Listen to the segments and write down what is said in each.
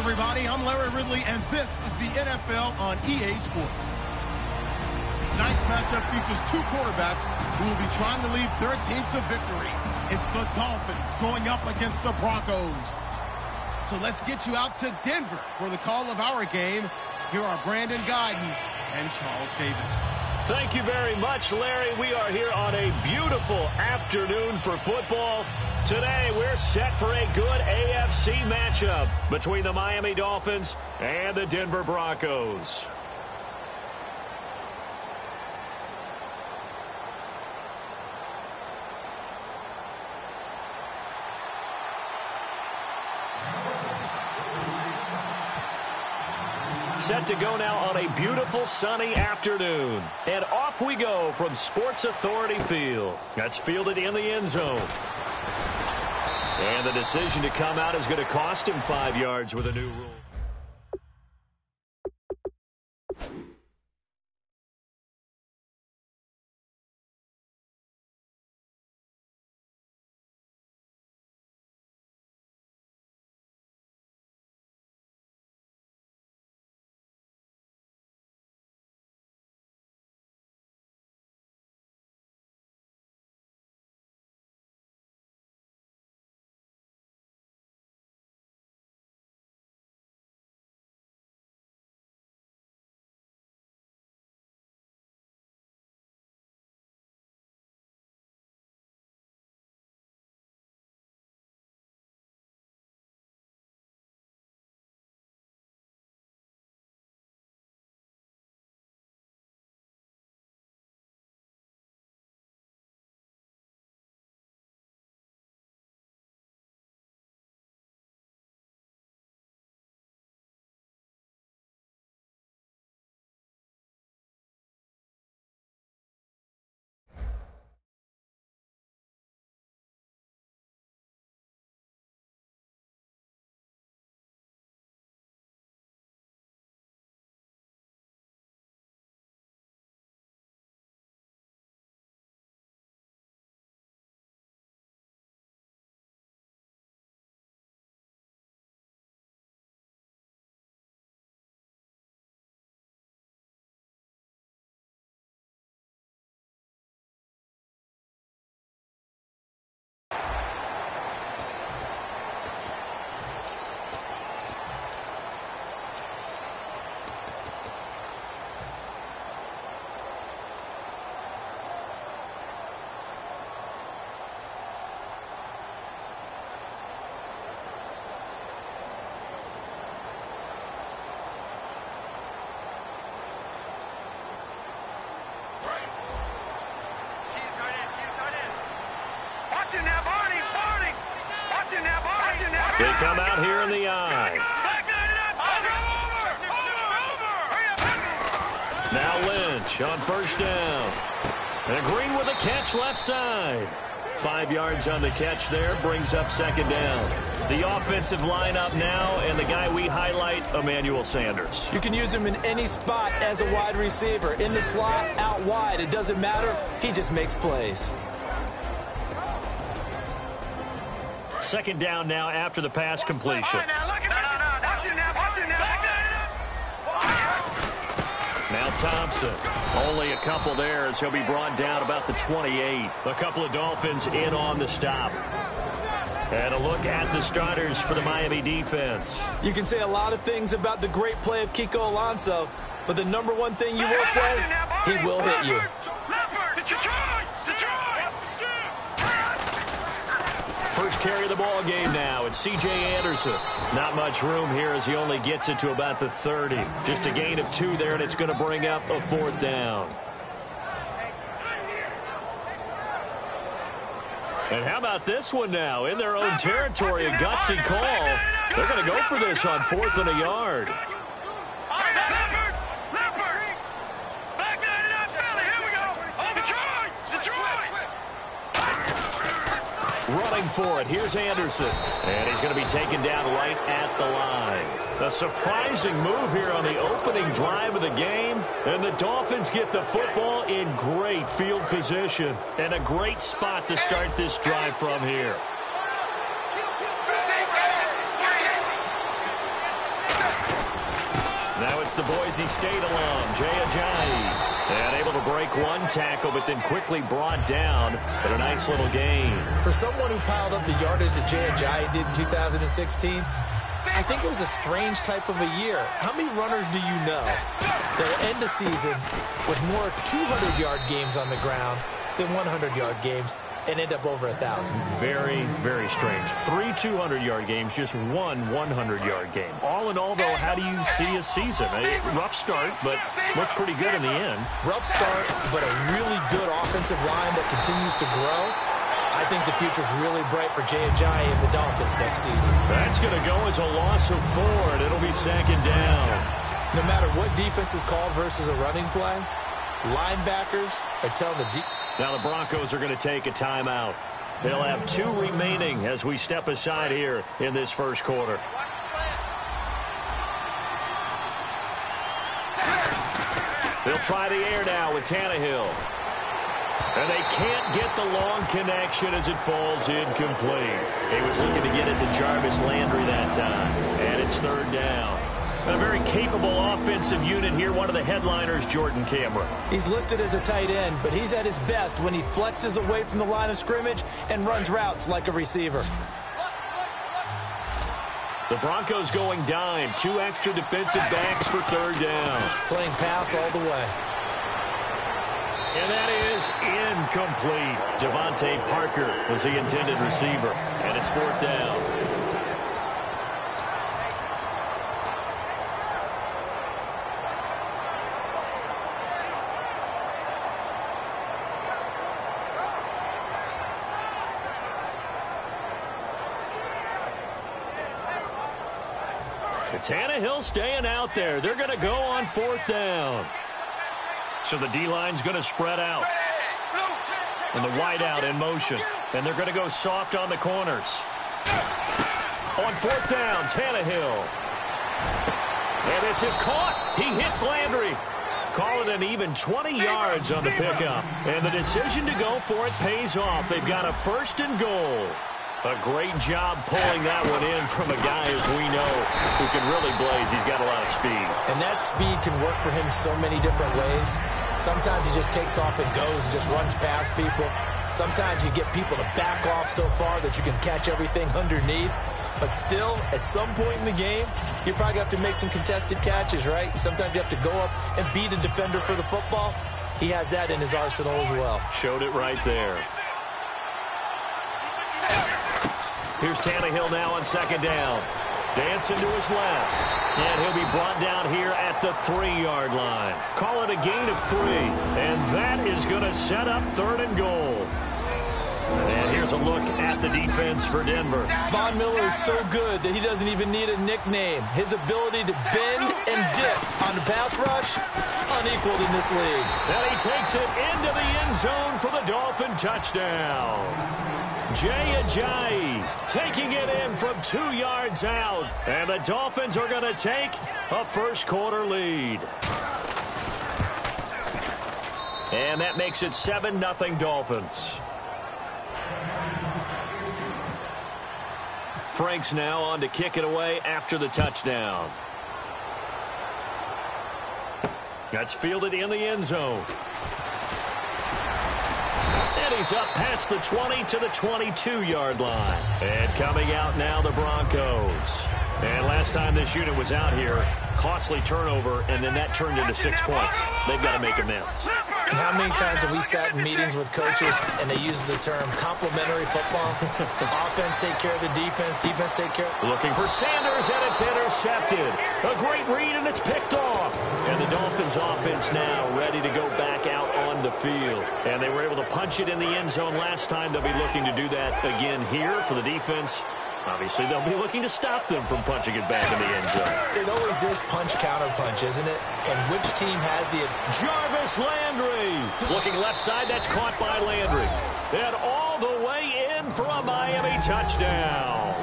everybody. I'm Larry Ridley, and this is the NFL on EA Sports. Tonight's matchup features two quarterbacks who will be trying to lead their team to victory. It's the Dolphins going up against the Broncos. So let's get you out to Denver for the call of our game. Here are Brandon Guyton and Charles Davis. Thank you very much, Larry. We are here on a beautiful afternoon for football. Today, we're set for a good AFC matchup between the Miami Dolphins and the Denver Broncos. Set to go now on a beautiful sunny afternoon. And off we go from Sports Authority Field. That's fielded in the end zone. And the decision to come out is going to cost him 5 yards with a new rule. They come out here in the eye. Now Lynch on first down. And Green with a catch left side. 5 yards on the catch there, brings up second down. The offensive lineup now, and the guy we highlight, Emmanuel Sanders. You can use him in any spot as a wide receiver. In the slot, out wide, it doesn't matter. He just makes plays. Second down now after the pass completion. Now Thompson. Only a couple there as he'll be brought down about the 28. A couple of Dolphins in on the stop. And a look at the starters for the Miami defense. You can say a lot of things about the great play of Kiko Alonso, but the number one thing you will say, he will hit you. First carry of the ball game now. It's C.J. Anderson. Not much room here as he only gets it to about the 30. Just a gain of 2 there, and it's going to bring up a 4th down. And how about this one now? In their own territory, a gutsy call. They're going to go for this on 4th and a yard. Running for it. Here's Anderson. And he's going to be taken down right at the line. A surprising move here on the opening drive of the game. And the Dolphins get the football in great field position. And a great spot to start this drive from here. Now it's the Boise State alum, Jay Ajayi. And able to break one tackle, but then quickly brought down. But a nice little gain. For someone who piled up the yardage that Jay Ajayi did in 2016, I think it was a strange type of a year. How many runners do you know that'll end the season with more 200-yard games on the ground than 100-yard games and end up over 1,000? Very, very strange. 3 200-yard games, just one 100-yard game. All in all, though, how do you see a season? A rough start, but looked pretty good in the end. Rough start, but a really good offensive line that continues to grow. I think the future's really bright for Jay Ajayi and the Dolphins next season. That's going to go as a loss of 4, and it'll be second down. No matter what defense is called versus a running play, linebackers are telling the Now the Broncos are going to take a timeout. They'll have 2 remaining as we step aside here in this first quarter. They'll try the air now with Tannehill. And they can't get the long connection as it falls incomplete. He was looking to get it to Jarvis Landry that time. And it's third down. A very capable offensive unit here. One of the headliners, Jordan Cameron. He's listed as a tight end, but he's at his best when he flexes away from the line of scrimmage and runs routes like a receiver. The Broncos going dime. 2 extra defensive backs for third down. Playing pass all the way. And that is incomplete. Devontae Parker was the intended receiver. And it's fourth down. Tannehill staying out there. They're going to go on fourth down. So the D-line's going to spread out. And the wideout in motion. And they're going to go soft on the corners. On fourth down, Tannehill. And this is caught. He hits Landry. Call it an even 20 yards on the pickup. And the decision to go for it pays off. They've got a first and goal. A great job pulling that one in from a guy, as we know, who can really blaze. He's got a lot of speed. And that speed can work for him so many different ways. Sometimes he just takes off and goes, just runs past people. Sometimes you get people to back off so far that you can catch everything underneath. But still, at some point in the game, you probably have to make some contested catches, right? Sometimes you have to go up and beat a defender for the football. He has that in his arsenal as well. Showed it right there. Here's Tannehill now on second down. Dancing to his left. And he'll be brought down here at the 3-yard line. Call it a gain of 3. And that is going to set up third and goal. And here's a look at the defense for Denver. Von Miller is so good that he doesn't even need a nickname. His ability to bend and dip on the pass rush, unequaled in this league. And he takes it into the end zone for the Dolphin touchdown. Jay Ajayi taking it in from 2 yards out. And the Dolphins are going to take a first quarter lead. And that makes it 7-0 Dolphins. Franks now on to kick it away after the touchdown. That's fielded in the end zone. And he's up past the 20 to the 22-yard line. And coming out now, the Broncos. And last time this unit was out here, costly turnover, and then that turned into 6 points. They've got to make amends. And how many times have we sat in meetings with coaches and they use the term complementary football? Offense take care of the defense, defense take care of... Looking for Sanders, and it's intercepted. A great read, and it's picked off. And the Dolphins offense now ready to go back out on the field. And they were able to punch it in the end zone last time. They'll be looking to do that again here for the defense. Obviously, they'll be looking to stop them from punching it back in the end zone. It always is punch-counter-punch, isn't it? And which team has the... Jarvis Landry. Looking left side, that's caught by Landry. And all the way in for a Miami touchdown.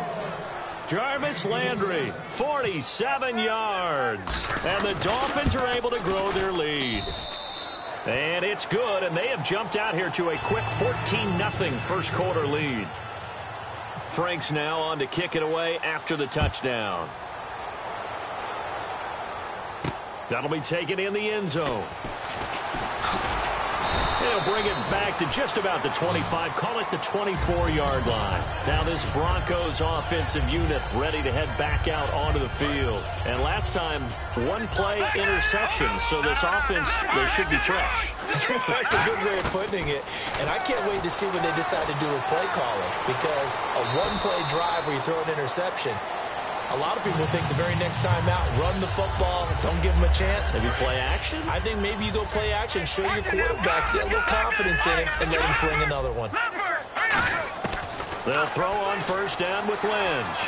Jarvis Landry, 47 yards. And the Dolphins are able to grow their lead. And it's good, and they have jumped out here to a quick 14-0 first quarter lead. Franks now on to kick it away after the touchdown. That'll be taken in the end zone. He'll bring it back to just about the 25, call it the 24-yard line. Now this Broncos offensive unit ready to head back out onto the field. And last time, one-play interception, so this offense, they should be fresh. That's a good way of putting it. And I can't wait to see when they decide to do a play calling, because a one-play drive where you throw an interception, a lot of people think the very next time out, run the football, don't give him a chance. Maybe play action? I think maybe you go play action, show your quarterback, get a little confidence in him, and let him fling another one. They'll throw on first down with Lynch.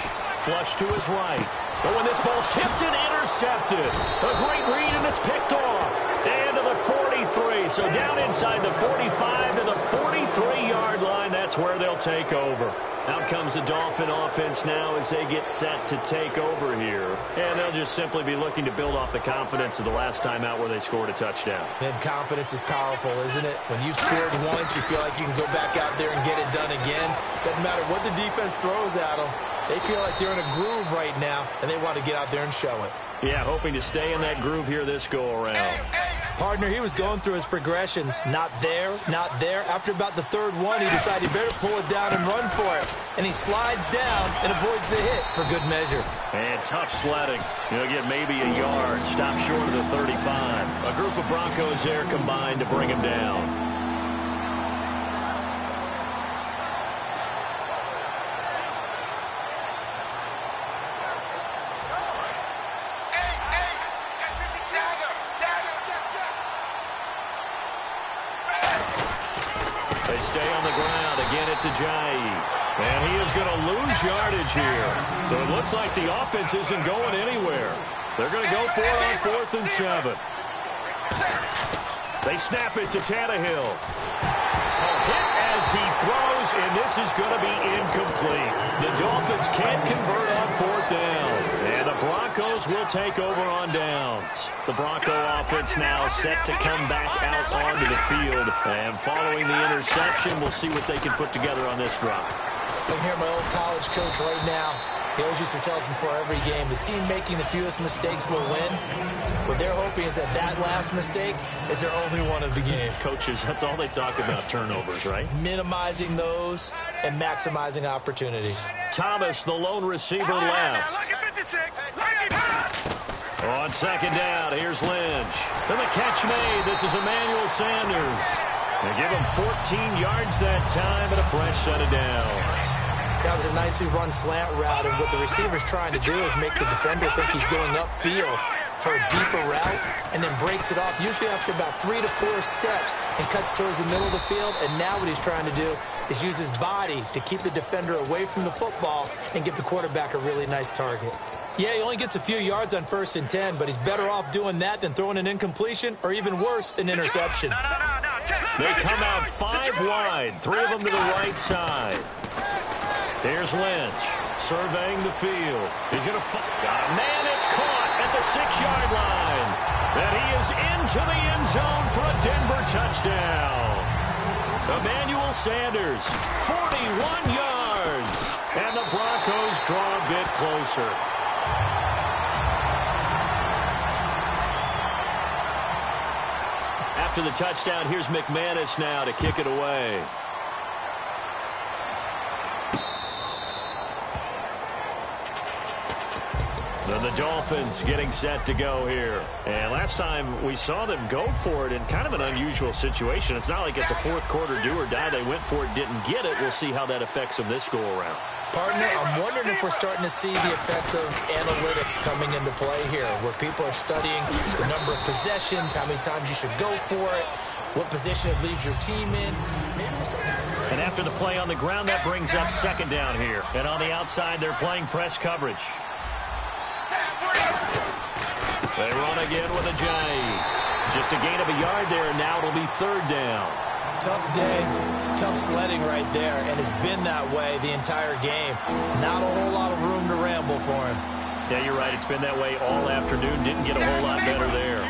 Flush to his right. But when this ball's tipped and intercepted, a great read, and it's picked off. And to the 43. So down inside the 45 to the 43-yard line. That's where they'll take over. Out comes the Dolphin offense now as they get set to take over here. And they'll just simply be looking to build off the confidence of the last time out where they scored a touchdown. And confidence is powerful, isn't it? When you've scored once, you feel like you can go back out there and get it done again. Doesn't matter what the defense throws at them. They feel like they're in a groove right now, and they want to get out there and show it. Yeah, hoping to stay in that groove here this go-around. Partner, he was going through his progressions. Not there, not there. After about the third one, he decided he better pull it down and run for it. And he slides down and avoids the hit for good measure. And tough sledding. He'll get maybe a yard. Stop short of the 35. A group of Broncos there combined to bring him down. They stay on the ground. Again, it's Ajayi. And he is going to lose yardage here. So it looks like the offense isn't going anywhere. They're going to go for it on 4th and 7. They snap it to Tannehill. A hit as he throws, and this is going to be incomplete. The Dolphins can't convert on 4th down. And the Broncos will take over on downs. The Bronco offense now set to come back out onto the field. And following the interception, we'll see what they can put together on this drive. I can hear my old college coach right now. He always used to tell us before every game, the team making the fewest mistakes will win. What they're hoping is that that last mistake is their only one of the game. Coaches, that's all they talk about, turnovers, right? Minimizing those and maximizing opportunities. Thomas, the lone receiver, left. On second down, here's Lynch. And the catch made. This is Emmanuel Sanders. They give him 14 yards that time and a fresh set of downs. That was a nicely run slant route, and what the receiver's trying to do is make the defender think he's going upfield for a deeper route, and then breaks it off, usually after about 3 to 4 steps, and cuts towards the middle of the field. And now what he's trying to do is use his body to keep the defender away from the football and give the quarterback a really nice target. Yeah, he only gets a few yards on 1st and 10, but he's better off doing that than throwing an incompletion, or even worse, an interception. They come out 5 wide, 3 of them to the right side. Here's Lynch, surveying the field. He's going to got a man. It's caught at the 6-yard line. And he is into the end zone for a Denver touchdown. Emmanuel Sanders, 41 yards. And the Broncos draw a bit closer. After the touchdown, here's McManus now to kick it away. And the Dolphins getting set to go here. And last time we saw them go for it in kind of an unusual situation. It's not like it's a fourth quarter do or die. They went for it, didn't get it. We'll see how that affects them this go-around. Partner, I'm wondering if we're starting to see the effects of analytics coming into play here, where people are studying the number of possessions, how many times you should go for it, what position it leaves your team in. Maybe we're starting to see. And after the play on the ground, that brings up second down here. And on the outside, they're playing press coverage. They run again with Ajayi. Just a gain of a yard there, and now it'll be 3rd down. Tough day, tough sledding right there, and it's been that way the entire game. Not a whole lot of room to ramble for him. Yeah, you're right. It's been that way all afternoon. Didn't get a whole lot better there.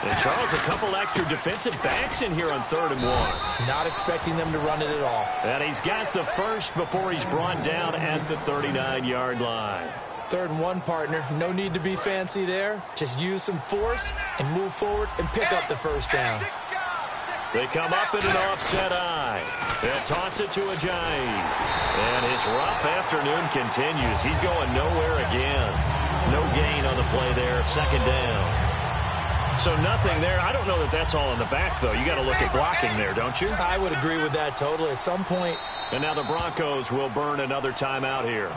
And Charles, a couple extra defensive backs in here on 3rd and 1. Not expecting them to run it at all. And he's got the first before he's brought down at the 39-yard line. 3rd and 1, partner. No need to be fancy there. Just use some force and move forward and pick up the first down. They come up in an offset eye. They'll toss it to Ajayi. And his rough afternoon continues. He's going nowhere again. No gain on the play there. 2nd down. So nothing there. I don't know that that's all in the back, though. You got to look at blocking there, don't you? I would agree with that totally. At some point. And now the Broncos will burn another timeout here.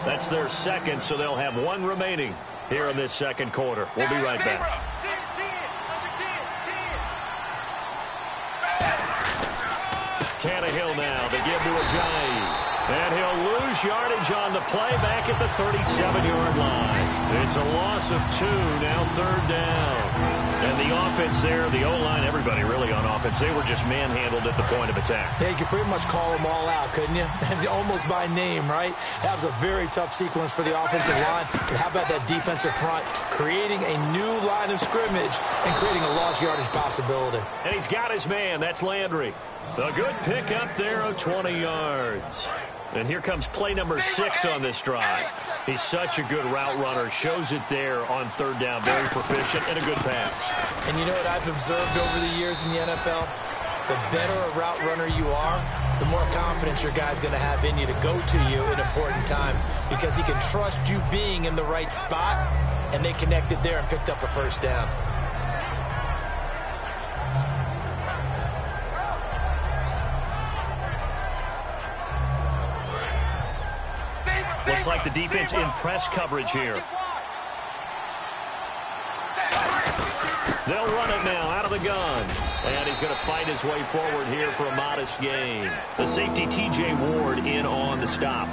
That's their 2nd, so they'll have 1 remaining here in this 2nd quarter. We'll be right back. Tannehill now. They give to Ajayi. And he'll lose yardage on the play back at the 37-yard line. It's a loss of 2, now 3rd down. And the offense there, the O-line, everybody really on offense, they were just manhandled at the point of attack. Yeah, you could pretty much call them all out, couldn't you? Almost by name, right? That was a very tough sequence for the offensive line. But how about that defensive front creating a new line of scrimmage and creating a lost yardage possibility? And he's got his man. That's Landry. A good pick up there of 20 yards. And here comes play number 6 on this drive. He's such a good route runner. Shows it there on 3rd down. Very proficient and a good pass. And you know what I've observed over the years in the NFL? The better a route runner you are, the more confidence your guy's going to have in you to go to you in important times because he can trust you being in the right spot, and they connected there and picked up a 1st down. Looks like the defense in press coverage here. They'll run it now out of the gun. And he's going to fight his way forward here for a modest gain. The safety, T.J. Ward, in on the stop.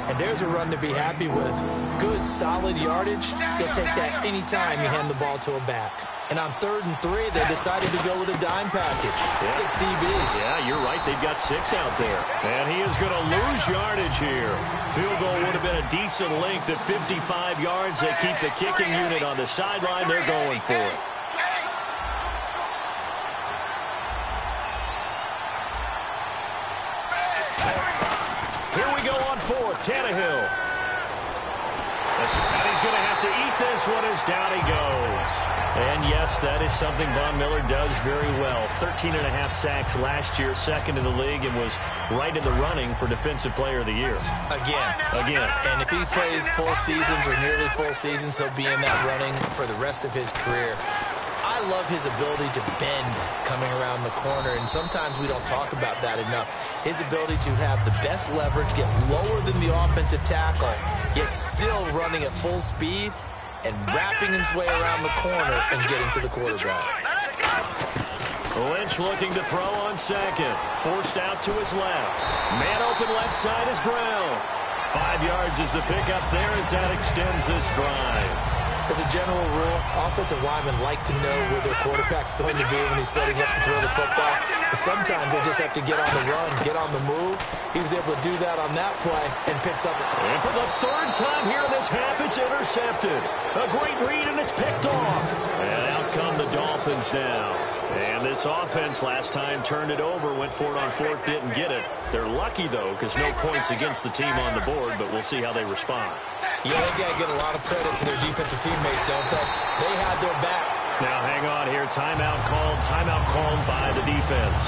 And there's a run to be happy with. Good, solid yardage. You'll take that anytime you hand the ball to a back. And on 3rd and 3, they decided to go with a dime package. Yeah. 6 DBs. Yeah, you're right. They've got 6 out there. And he is going to lose yardage here. Field goal would have been a decent length at 55 yards. They keep the kicking unit on the sideline. They're going for it. Here we go on 4th. Tannehill. And he's going to have to eat this one as down he goes. And, yes, that is something Von Miller does very well. 13.5 sacks last year, 2nd in the league, and was right in the running for Defensive Player of the Year. Again. And if he plays full seasons or nearly full seasons, he'll be in that running for the rest of his career. I love his ability to bend coming around the corner, and sometimes we don't talk about that enough. His ability to have the best leverage, get lower than the offensive tackle, yet still running at full speed and wrapping his way around the corner and getting to the quarterback. Lynch looking to throw on 2nd. Forced out to his left. Man open left side is Brown. 5 yards is the pickup there as that extends this drive. As a general rule, offensive linemen like to know where their quarterback's going to be when he's setting up to throw the football. But sometimes they just have to get on the run, get on the move. He was able to do that on that play and picks up. And for the 3rd time here in this half, it's intercepted. A great read, and it's picked off. And out come the Dolphins now. And this offense last time turned it over, went for it on 4th, didn't get it. They're lucky, though, because no points against the team on the board, but we'll see how they respond. Yeah, they got to give a lot of credit to their defensive teammates, don't they? They had their back. Now, hang on here. Timeout called by the defense.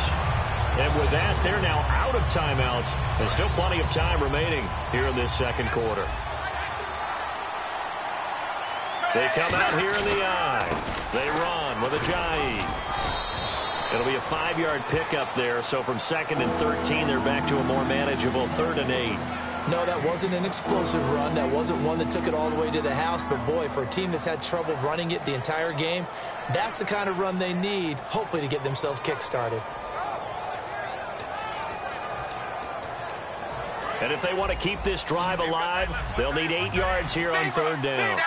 And with that, they're now out of timeouts. There's still plenty of time remaining here in this 2nd quarter. They come out here in the eye. They run with Ajayi. It'll be a 5-yard pickup there. So from 2nd and 13, they're back to a more manageable 3rd and 8. No, that wasn't an explosive run. That wasn't one that took it all the way to the house. But, boy, for a team that's had trouble running it the entire game, that's the kind of run they need, hopefully, to get themselves kick-started. And if they want to keep this drive alive, they'll need 8 yards here on 3rd down.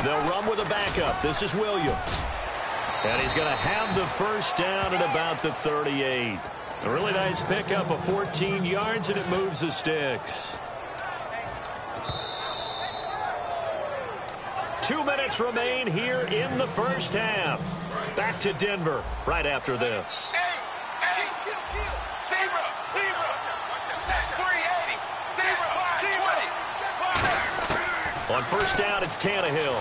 They'll run with a backup. This is Williams. And he's going to have the 1st down at about the 38. A really nice pickup of 14 yards, and it moves the sticks. 2 minutes remain here in the 1st half. Back to Denver right after this. first down, it's Tannehill.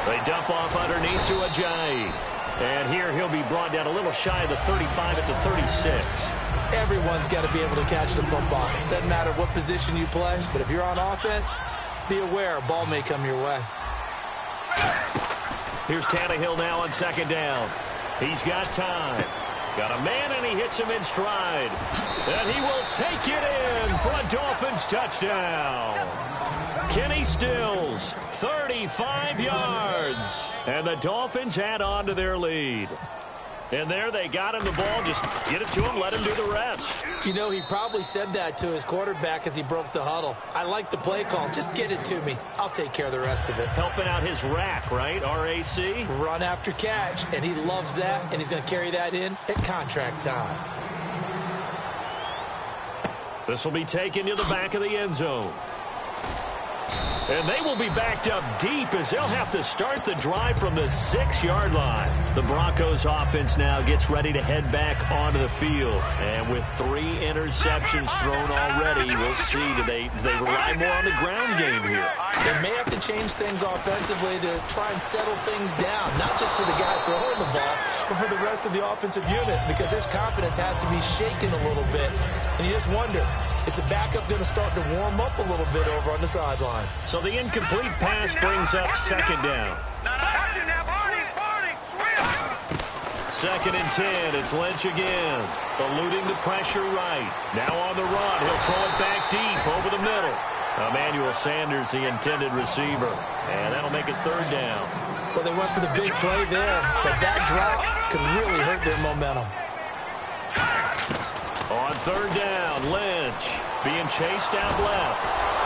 They dump off underneath to Ajayi. And here he'll be brought down a little shy of the 35 at the 36. Everyone's got to be able to catch the football. Doesn't matter what position you play, but if you're on offense, be aware a ball may come your way. Here's Tannehill now on second down. He's got time. Got a man, and he hits him in stride. And he will take it in for a Dolphins touchdown. Kenny Stills, 35 yards. And the Dolphins add on to their lead. And there they got him the ball. Just get it to him, let him do the rest. You know, he probably said that to his quarterback as he broke the huddle. I like the play call. Just get it to me. I'll take care of the rest of it. Helping out his rack, right? R-A-C? Run after catch. And he loves that, and he's going to carry that in at contract time. This will be taken to the back of the end zone. And they will be backed up deep as they'll have to start the drive from the 6-yard line. The Broncos offense now gets ready to head back onto the field. And with 3 interceptions thrown already, we'll see, do they rely more on the ground game here? They may have to change things offensively to try and settle things down, not just for the guy throwing the ball, but for the rest of the offensive unit, because his confidence has to be shaken a little bit. And you just wonder, is the backup going to start to warm up a little bit over on the sideline? So the incomplete pass brings up second down. Second and 10, it's Lynch again. Eluding the pressure right. Now on the run, he'll throw it back deep over the middle. Emmanuel Sanders, the intended receiver. And that'll make it third down. Well, they went for the big play there, but that drop could really hurt their momentum. On third down, Lynch being chased out left.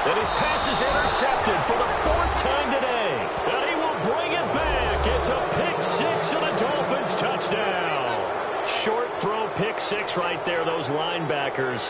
And his pass is intercepted for the 4th time today. And he will bring it back. It's a pick 6 and a Dolphins touchdown. Short throw pick 6 right there, those linebackers.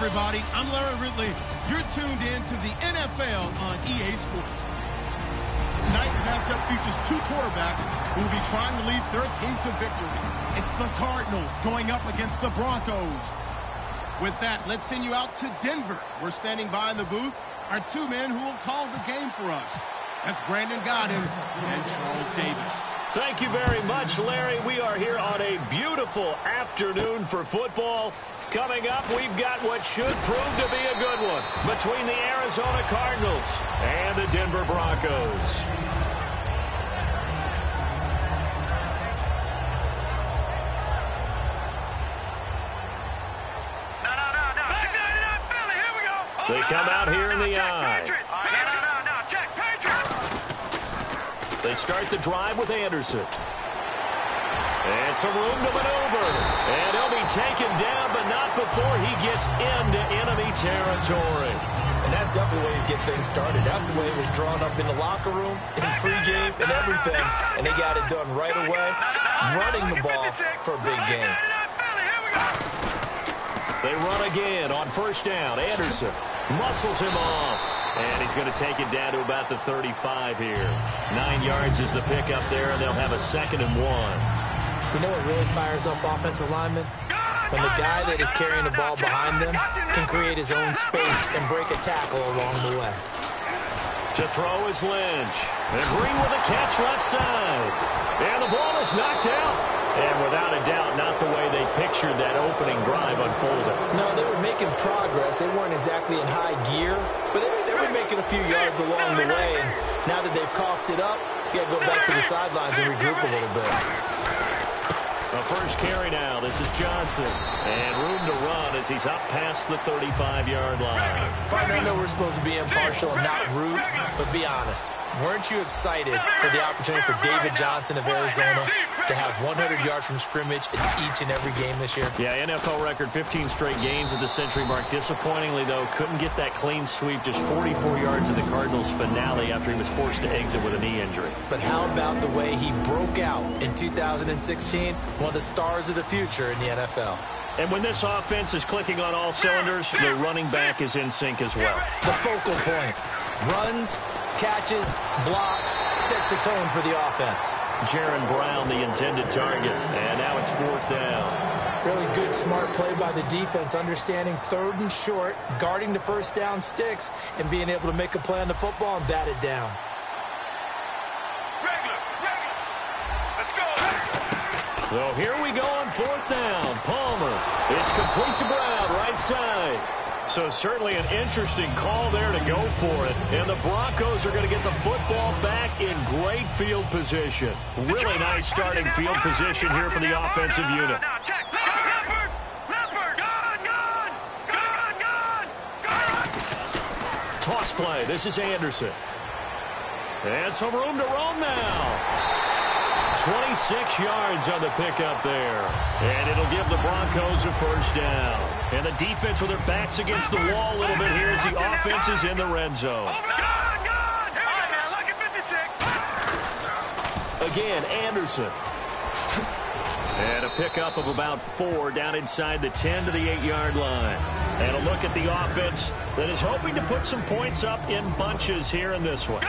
everybody. I'm Larry Ridley. You're tuned in to the NFL on EA Sports. Tonight's matchup features two quarterbacks who will be trying to lead their team to victory. It's the Cardinals going up against the Broncos. With that, let's send you out to Denver. We're standing by in the booth. Our two men who will call the game for us. That's Brandon Godin and Charles Davis. Thank you very much, Larry. We are here on a beautiful afternoon for football. Coming up, we've got what should prove to be a good one between the Arizona Cardinals and the Denver Broncos. They come out here in the eye. They start the drive with Anderson. And some room to maneuver. And he'll be taken down, but not before he gets into enemy territory. And that's definitely the way to get things started. That's the way it was drawn up in the locker room, in pregame, and everything. And they got it done right away, running the ball for a big game. They run again on first down. Anderson muscles him off. And he's going to take it down to about the 35 here. 9 yards is the pickup there, and they'll have a 2nd and 1. You know what really fires up offensive linemen? When the guy that is carrying the ball behind them can create his own space and break a tackle along the way. To throw is Lynch. And Green with a catch left side. And the ball is knocked out. And without a doubt, not the way they pictured that opening drive unfolded. No, they were making progress. They weren't exactly in high gear, but they were making a few yards along the way. And now that they've coughed it up, you got to go back to the sidelines and regroup a little bit. The first carry now. This is Johnson. And room to run as he's up past the 35-yard line. Partner, I know we're supposed to be impartial and not rude, but be honest. Weren't you excited for the opportunity for David Johnson of Arizona to have 100 yards from scrimmage in each and every game this year? Yeah, NFL record 15 straight games at the century mark. Disappointingly, though, couldn't get that clean sweep. Just 44 yards in the Cardinals' finale after he was forced to exit with a knee injury. But how about the way he broke out in 2016? One of the stars of the future in the NFL. And when this offense is clicking on all cylinders, the running back is in sync as well. The focal point. Runs, catches, blocks, sets the tone for the offense. Jaron Brown, the intended target. And now it's 4th down. Really good, smart play by the defense, understanding 3rd and short, guarding the first down sticks, and being able to make a play on the football and bat it down. So here we go on 4th down. Palmer. It's complete to Brown, right side. So certainly an interesting call there to go for it. And the Broncos are going to get the football back in great field position. Really nice starting field position here for the offensive unit. Toss play. This is Anderson. And some room to roam now. 26 yards on the pickup there. And it'll give the Broncos a 1st down. And the defense with their backs against the wall a little bit here as the offense is in the red zone. Again, Anderson. And a pickup of about 4 down inside the 10 to the 8-yard line. And a look at the offense that is hoping to put some points up in bunches here in this one.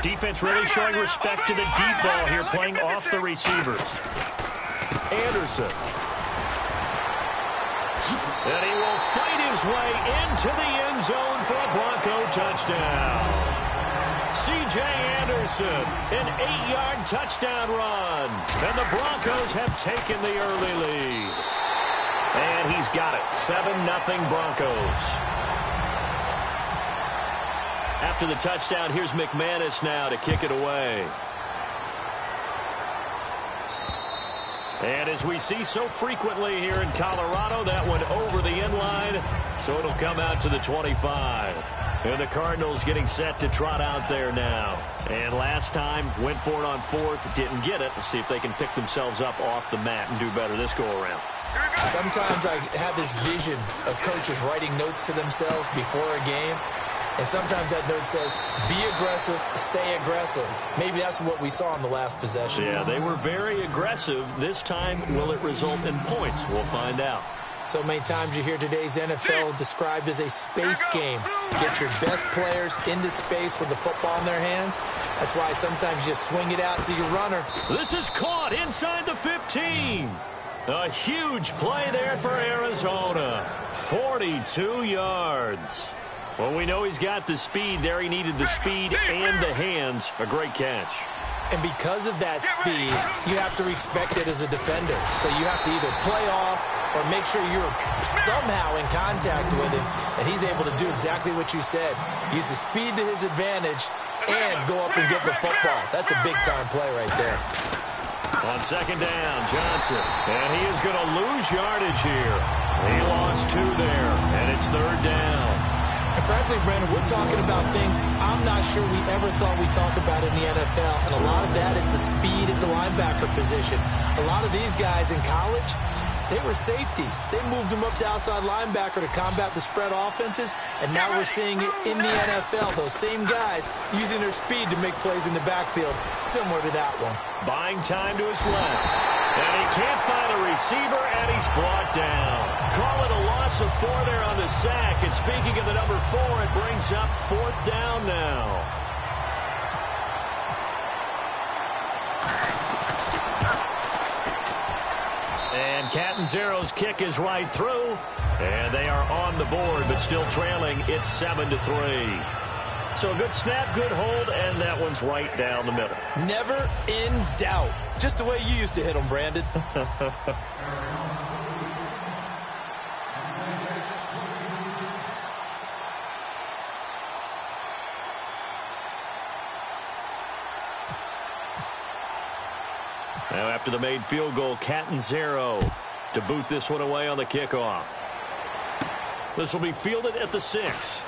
Defense really showing respect to the deep ball here, playing off the receivers. Anderson. And he will fight his way into the end zone for a Bronco touchdown. C.J. Anderson, an 8-yard touchdown run. And the Broncos have taken the early lead. And he's got it. 7-0 Broncos. After the touchdown, here's McManus now to kick it away. And as we see so frequently here in Colorado, that one over the end line, so it'll come out to the 25. And the Cardinals getting set to trot out there now. And last time, went for it on 4th, didn't get it. We'll see if they can pick themselves up off the mat and do better this go-around. Sometimes I have this vision of coaches writing notes to themselves before a game. And sometimes that note says, be aggressive, stay aggressive. Maybe that's what we saw in the last possession. Yeah, they were very aggressive. This time, will it result in points? We'll find out. So many times you hear today's NFL described as a space game. Get your best players into space with the football in their hands. That's why sometimes you just swing it out to your runner. This is caught inside the 15. A huge play there for Arizona. 42 yards. Well, we know he's got the speed there. He needed the speed and the hands. A great catch. And because of that speed, you have to respect it as a defender. So you have to either play off or make sure you're somehow in contact with him. And he's able to do exactly what you said. Use the speed to his advantage and go up and get the football. That's a big-time play right there. On second down, Johnson. And he is going to lose yardage here. He lost 2 there, and it's third down. And frankly, Brandon, we're talking about things I'm not sure we ever thought we'd talk about in the NFL. And a lot of that is the speed at the linebacker position. A lot of these guys in college, they were safeties. They moved them up to outside linebacker to combat the spread offenses. And now we're seeing it in the NFL. Those same guys using their speed to make plays in the backfield, similar to that one. Buying time to his left. And he can't find a receiver, and he's brought down. Call it a loss of 4 there on the sack. And speaking of the number 4, it brings up 4th down now. And Catanzaro's kick is right through. And they are on the board, but still trailing. It's 7-3. So a good snap, good hold, and that one's right down the middle. Never in doubt. Just the way you used to hit them, Brandon. Now after the made field goal, Catanzaro to boot this one away on the kickoff. This will be fielded at the 6.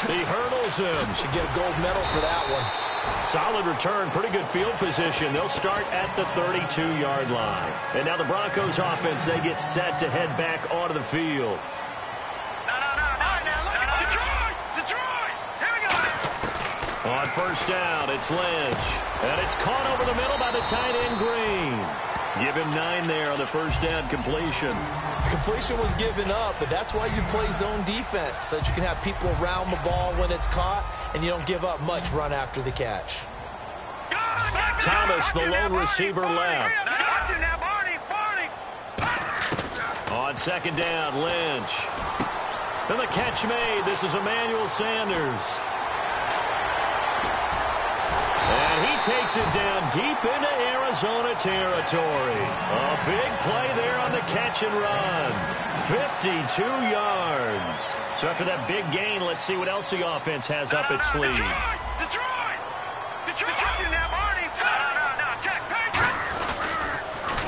He hurdles him. Should get a gold medal for that one. Solid return, pretty good field position. They'll start at the 32-yard line. And now the Broncos offense, they get set to head back onto the field. Detroit! Here we go! On first down, it's Lynch. And it's caught over the middle by the tight end Green. Give him 9 there on the first down completion. Completion was given up, but that's why you play zone defense, so that you can have people around the ball when it's caught, and you don't give up much run after the catch. Thomas, the lone receiver, left. On second down, Lynch. And the catch made. This is Emmanuel Sanders. And he takes it down deep into Arizona territory. A big play there on the catch and run. 52 yards. So after that big gain, let's see what else the offense has up its sleeve. Detroit!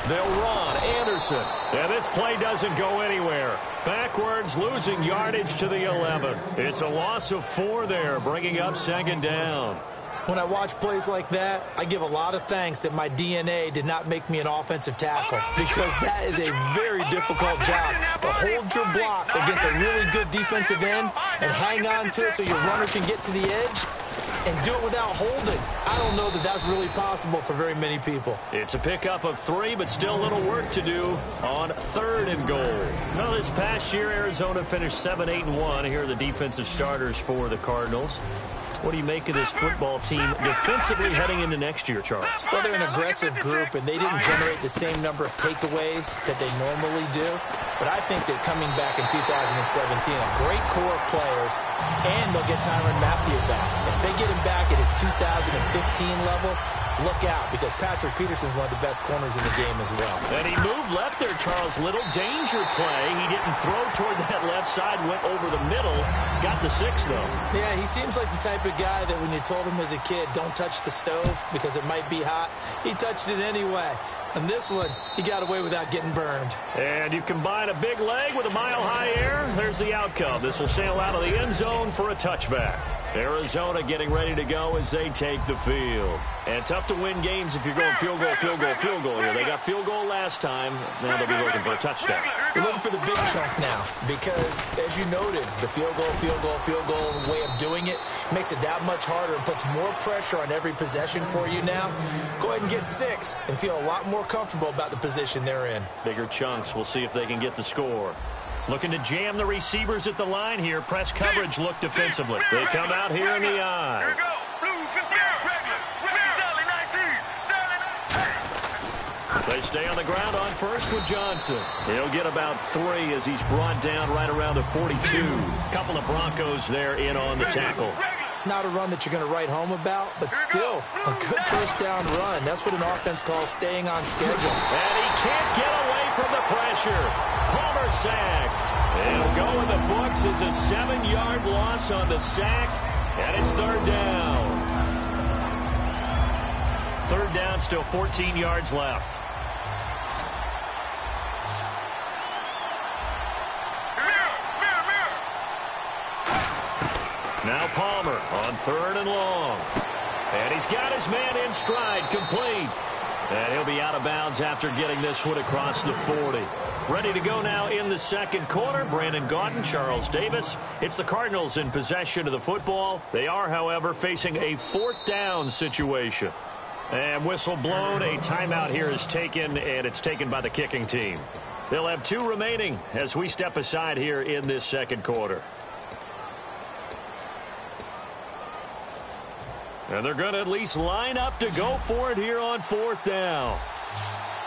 They'll run. Anderson. And this play doesn't go anywhere. Backwards, losing yardage to the 11. It's a loss of 4 there, bringing up second down. When I watch plays like that, I give a lot of thanks that my DNA did not make me an offensive tackle, because that is a very difficult job, to hold your block against a really good defensive end and hang on to it so your runner can get to the edge and do it without holding. I don't know that that's really possible for very many people. It's a pickup of 3, but still a little work to do on 3rd and goal. Now, this past year, Arizona finished 7-8-1. Here are the defensive starters for the Cardinals. What do you make of this football team defensively heading into next year, Charles? Well, they're an aggressive group, and they didn't generate the same number of takeaways that they normally do. But I think that coming back in 2017, a great core of players, and they'll get Tyrann Mathieu back. If they get him back at his 2015 level, look out, because Patrick Peterson's one of the best corners in the game as well. And he moved left there, Charles. Little danger play. He didn't throw toward that left side, went over the middle. Got the 6, though. Yeah, he seems like the type of guy that when you told him as a kid, don't touch the stove because it might be hot, he touched it anyway. And this one, he got away without getting burned. And you combine a big leg with a mile-high air, there's the outcome. This will sail out of the end zone for a touchback. Arizona getting ready to go as they take the field. And tough to win games if you're going field goal, field goal, field goal here. They got field goal last time. Now they'll be looking for a touchdown. We're looking for the big chunk now because, as you noted, the field goal, field goal, field goal way of doing it makes it that much harder and puts more pressure on every possession for you now. Go ahead and get 6 and feel a lot more comfortable about the position they're in. Bigger chunks. We'll see if they can get the score. Looking to jam the receivers at the line here. Press coverage look defensively. They come out here in the eye. Here we go. Blue 50, regular. Sally 19. They stay on the ground on first with Johnson. He'll get about 3 as he's brought down right around the 42. Couple of Broncos there in on the tackle. Not a run that you're going to write home about, but still a good first down run. That's what an offense calls staying on schedule. And he can't get away from the pressure. Palmer sacked. It'll go in the books as a 7-yard loss on the sack, and it's third down. Third down, still 14 yards left. Now Palmer on third and long. And he's got his man in stride, complete. And he'll be out of bounds after getting this one across the 40. Ready to go now in the second quarter. Brandon Gaudin, Charles Davis. It's the Cardinals in possession of the football. They are, however, facing a fourth down situation. And whistle blown. A timeout here is taken, and it's taken by the kicking team. They'll have 2 remaining as we step aside here in this second quarter. And they're going to at least line up to go for it here on fourth down.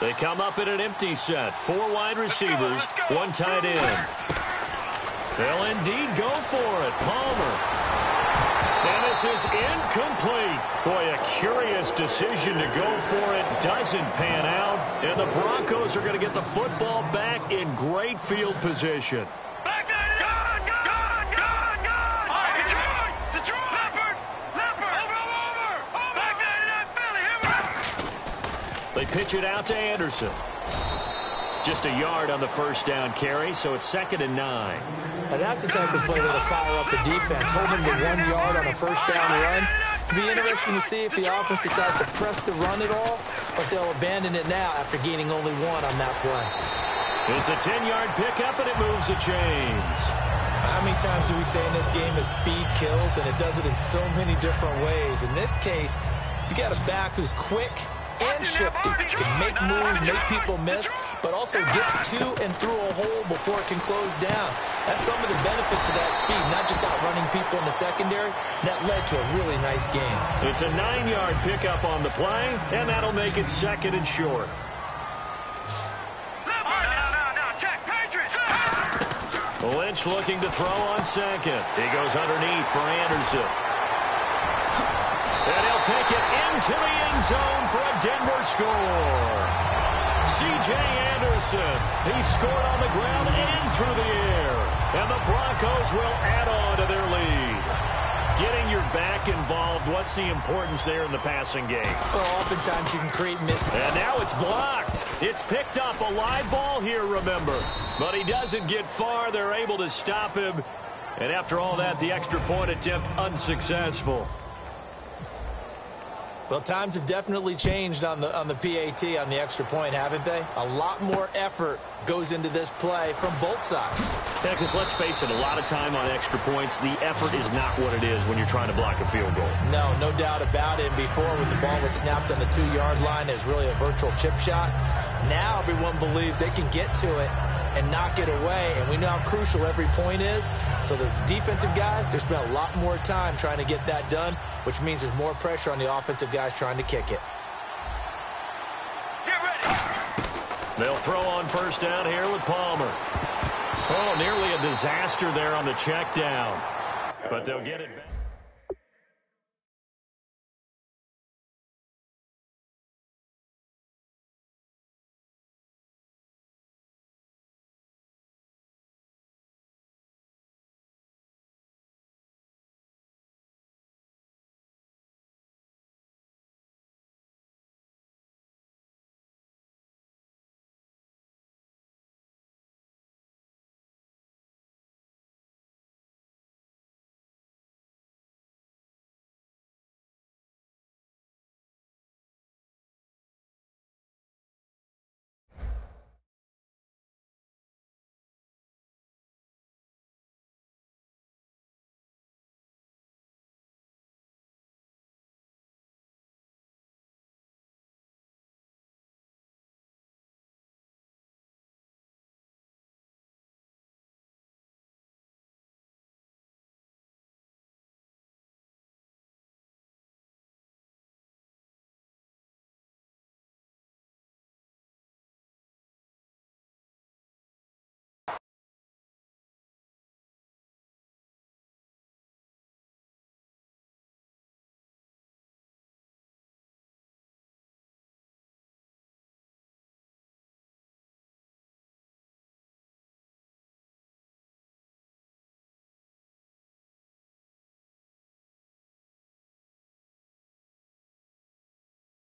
They come up in an empty set. 4 wide receivers, 1 tight end. They'll indeed go for it. Palmer. And this is incomplete. Boy, a curious decision to go for it. Doesn't pan out. And the Broncos are going to get the football back in great field position. They pitch it out to Anderson. Just a yard on the first down carry, so it's 2nd and 9. And that's the type of play that'll fire up the defense. Holding the 1 yard on a first down run. It'll be interesting to see if the offense decides to press the run at all, but they'll abandon it now after gaining only 1 on that play. It's a 10-yard pickup, and it moves the chains. How many times do we say in this game that speed kills, and it does it in so many different ways? In this case, you got a back who's quick and shifty, can make moves, make people miss, but also gets to and through a hole before it can close down. That's some of the benefits of that speed, not just outrunning people in the secondary. That led to a really nice game. It's a 9-yard pickup on the play, and that'll make it 2nd and short. Lynch looking to throw on 2nd. He goes underneath for Anderson. And he'll take it into the end zone for a Denver score. C.J. Anderson, he scored on the ground and through the air. And the Broncos will add on to their lead. Getting your back involved, what's the importance there in the passing game? Well, oftentimes you can create mistakes. And now it's blocked. It's picked up, a live ball here, remember. But he doesn't get far. They're able to stop him. And after all that, the extra point attempt unsuccessful. Well, times have definitely changed on the PAT, on the extra point, haven't they? A lot more effort goes into this play from both sides. Yeah, because let's face it, a lot of time on extra points, the effort is not what it is when you're trying to block a field goal. No doubt about it. And before, when the ball was snapped on the 2-yard line, it was really a virtual chip shot. Now everyone believes they can get to it and knock it away, and we know how crucial every point is. So the defensive guys, there's been a lot more time trying to get that done, which means there's more pressure on the offensive guys trying to kick it. Get ready. They'll throw on first down here with Palmer. Oh, nearly a disaster there on the check down. But they'll get it back.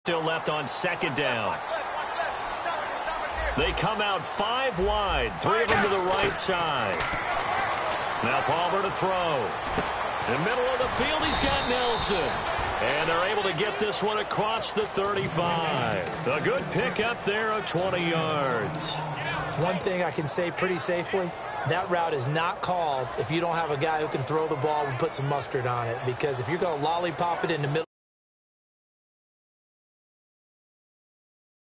Still left on second down. They come out 5 wide, 3 of them to the right side. Now Palmer to throw. In the middle of the field, he's got Nelson. And they're able to get this one across the 35. A good pickup there of 20 yards. One thing I can say pretty safely, that route is not called if you don't have a guy who can throw the ball and put some mustard on it. Because if you're going to lollipop it in the middle,